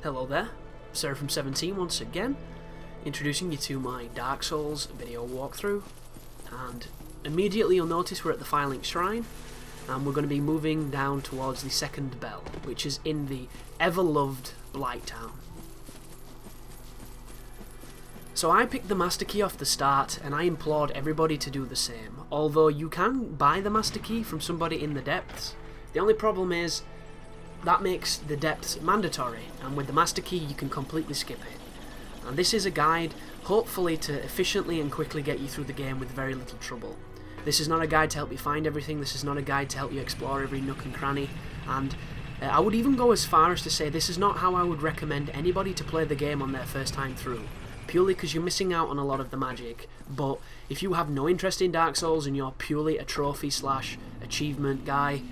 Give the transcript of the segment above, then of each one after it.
Hello there, Seraphim17 once again, introducing you to my Dark Souls video walkthrough, and immediately you'll notice we're at the Firelink Shrine, and we're going to be moving down towards the second bell, which is in the ever-loved Blighttown. So I picked the Master Key off the start, and I implored everybody to do the same, although you can buy the Master Key from somebody in the depths. The only problem is, that makes the depths mandatory, and with the Master Key you can completely skip it. And this is a guide, hopefully to efficiently and quickly get you through the game with very little trouble. This is not a guide to help you find everything, this is not a guide to help you explore every nook and cranny, and I would even go as far as to say this is not how I would recommend anybody to play the game on their first time through, purely because you're missing out on a lot of the magic. But if you have no interest in Dark Souls and you're purely a trophy / achievement guy,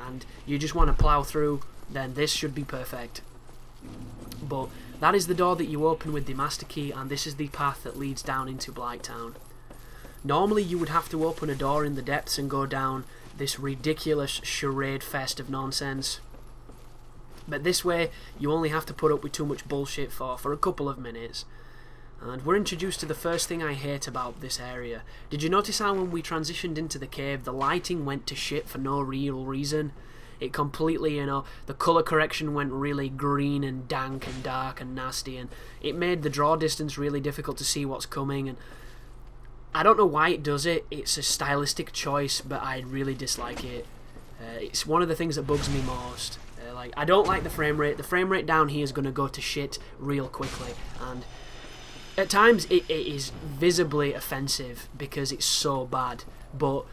and you just want to plow through, then this should be perfect. But that is the door that you open with the Master Key, and this is the path that leads down into Blighttown. Normally you would have to open a door in the depths and go down this ridiculous charade fest of nonsense, but this way you only have to put up with too much bullshit for a couple of minutes. And we're introduced to the first thing I hate about this area. Did you notice how when we transitioned into the cave, the lighting went to shit for no real reason? It completely, the colour correction went really green and dank and dark and nasty, and it made the draw distance really difficult to see what's coming, and I don't know why it does it. It's a stylistic choice, but I really dislike it. It's one of the things that bugs me most. I don't like the frame rate. The frame rate down here is going to go to shit real quickly, and at times it is visibly offensive because it's so bad, but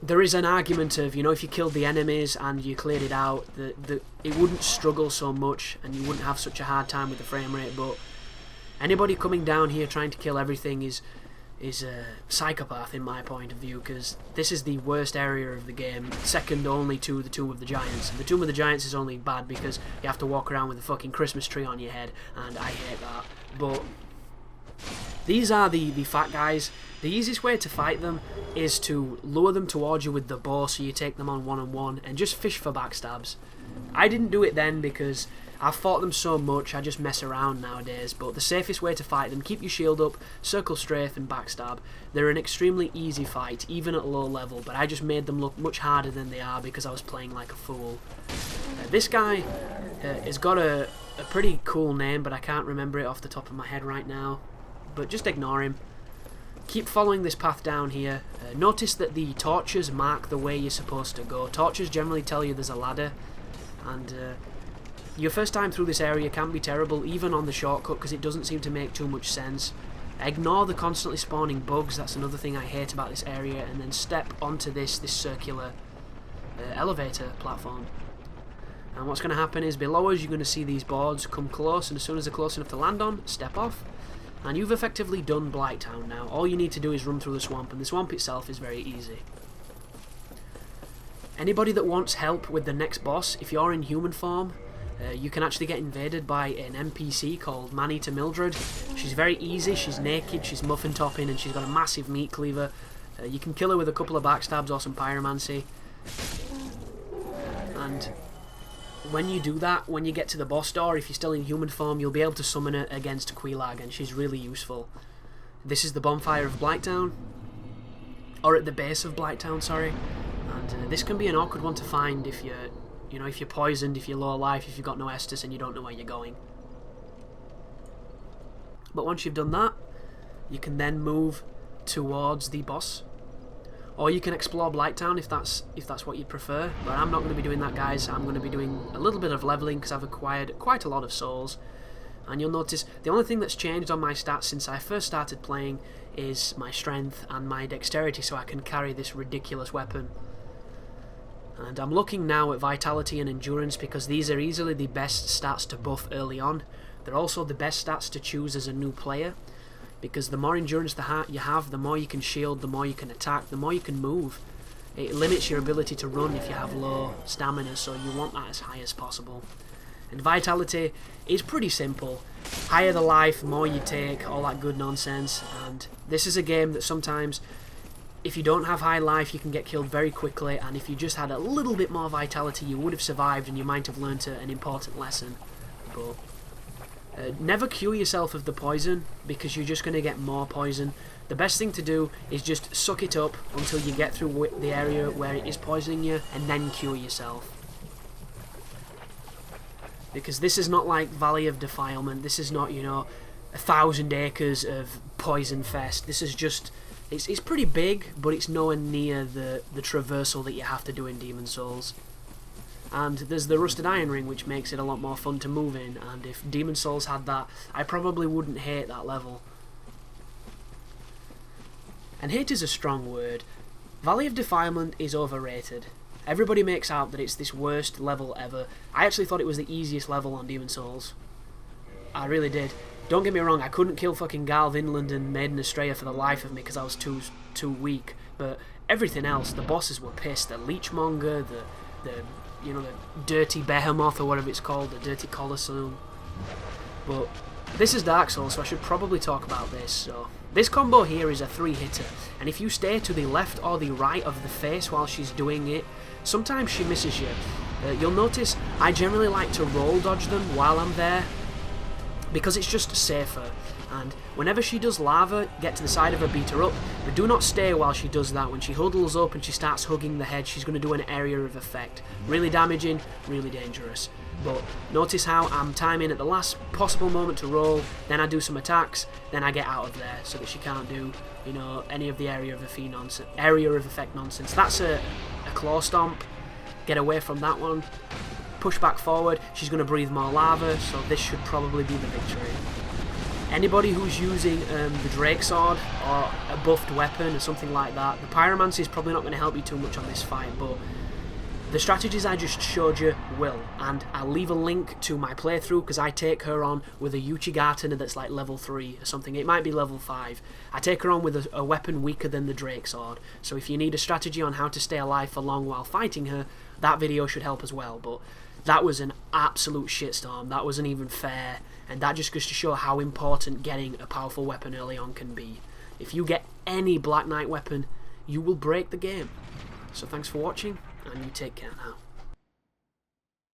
there is an argument of, if you killed the enemies and you cleared it out, it wouldn't struggle so much and you wouldn't have such a hard time with the frame rate. But anybody coming down here trying to kill everything is a psychopath in my point of view, because this is the worst area of the game, second only to the Tomb of the Giants. And the Tomb of the Giants is only bad because you have to walk around with a fucking Christmas tree on your head, and I hate that. But these are the fat guys. The easiest way to fight them is to lure them towards you with the bow, so you take them on one-on-one and just fish for backstabs. I didn't do it then because I've fought them so much, I just mess around nowadays, but the safest way to fight them, keep your shield up, circle strafe and backstab. They're an extremely easy fight, even at low level, but I just made them look much harder than they are because I was playing like a fool. This guy has got a pretty cool name, but I can't remember it off the top of my head right now, but just ignore him. Keep following this path down here. Notice that the torches mark the way you're supposed to go. Torches generally tell you there's a ladder, and your first time through this area can be terrible, even on the shortcut, because it doesn't seem to make too much sense. Ignore the constantly spawning bugs, that's another thing I hate about this area, and then step onto this circular elevator platform. And what's going to happen is below us you're going to see these boards come close, and as soon as they're close enough to land on, step off. And you've effectively done Blighttown now. All you need to do is run through the swamp, and the swamp itself is very easy. Anybody that wants help with the next boss, if you're in human form, you can actually get invaded by an NPC called Man-Eater Mildred. She's very easy, she's naked, she's muffin topping, and she's got a massive meat cleaver. You can kill her with a couple of backstabs or some pyromancy. And when you do that, when you get to the boss door, if you're still in human form, you'll be able to summon her against Queelag, and she's really useful. This is the bonfire of Blighttown, or at the base of Blighttown, sorry. And this can be an awkward one to find if you're, if you're poisoned, if you're low life, if you've got no Estus and you don't know where you're going. But once you've done that, you can then move towards the boss. Or you can explore Blighttown if that's what you prefer, but I'm not going to be doing that, guys. I'm going to be doing a little bit of leveling because I've acquired quite a lot of souls. And you'll notice the only thing that's changed on my stats since I first started playing is my strength and my dexterity, so I can carry this ridiculous weapon. And I'm looking now at vitality and endurance because these are easily the best stats to buff early on. They're also the best stats to choose as a new player, because the more endurance you have, the more you can shield, the more you can attack, the more you can move. It limits your ability to run if you have low stamina, so you want that as high as possible. And vitality is pretty simple. Higher the life, more you take, all that good nonsense. And this is a game that sometimes if you don't have high life, you can get killed very quickly, and if you just had a little bit more vitality, you would have survived and you might have learnt an important lesson. But never cure yourself of the poison, because you're just going to get more poison. The best thing to do is just suck it up until you get through the area where it is poisoning you, and then cure yourself. Because this is not like Valley of Defilement. This is not, you know, 1,000 acres of poison fest. This is just... It's pretty big, but it's nowhere near the traversal that you have to do in Demon Souls. And there's the Rusted Iron Ring, which makes it a lot more fun to move in, and if Demon Souls had that, I probably wouldn't hate that level. And hate is a strong word. Valley of Defilement is overrated. Everybody makes out that it's this worst level ever. I actually thought it was the easiest level on Demon Souls. I really did. Don't get me wrong, I couldn't kill fucking Garl Vinland and Maiden Estrella for the life of me because I was too weak, but everything else, the bosses were pissed. The Leechmonger, the you know, the Dirty Behemoth or whatever it's called, the Dirty Colosseum. But this is Dark Souls, so I should probably talk about this. So this combo here is a 3-hitter, and if you stay to the left or the right of the face while she's doing it, sometimes she misses you. You'll notice I generally like to roll dodge them while I'm there, because it's just safer. And whenever she does lava, get to the side of her, beat her up, but do not stay while she does that. When she huddles up and she starts hugging the head, she's going to do an area of effect. Really damaging, really dangerous. But notice how I'm timing at the last possible moment to roll, then I do some attacks, then I get out of there so that she can't do, you know, any of the area of effect nonsense. That's a claw stomp. Get away from that one. Push back forward, she's going to breathe more lava, so this should probably be the victory. Anybody who's using the Drake Sword or a buffed weapon or something like that, the Pyromancy is probably not going to help you too much on this fight, but the strategies I just showed you will, and I'll leave a link to my playthrough because I take her on with a Uchigatana that's like level 3 or something. It might be level 5. I take her on with a weapon weaker than the Drake Sword, so if you need a strategy on how to stay alive for long while fighting her, that video should help as well. But that was an absolute shitstorm. That wasn't even fair, and that just goes to show how important getting a powerful weapon early on can be. If you get any Black Knight weapon, you will break the game. So thanks for watching, and you take care now.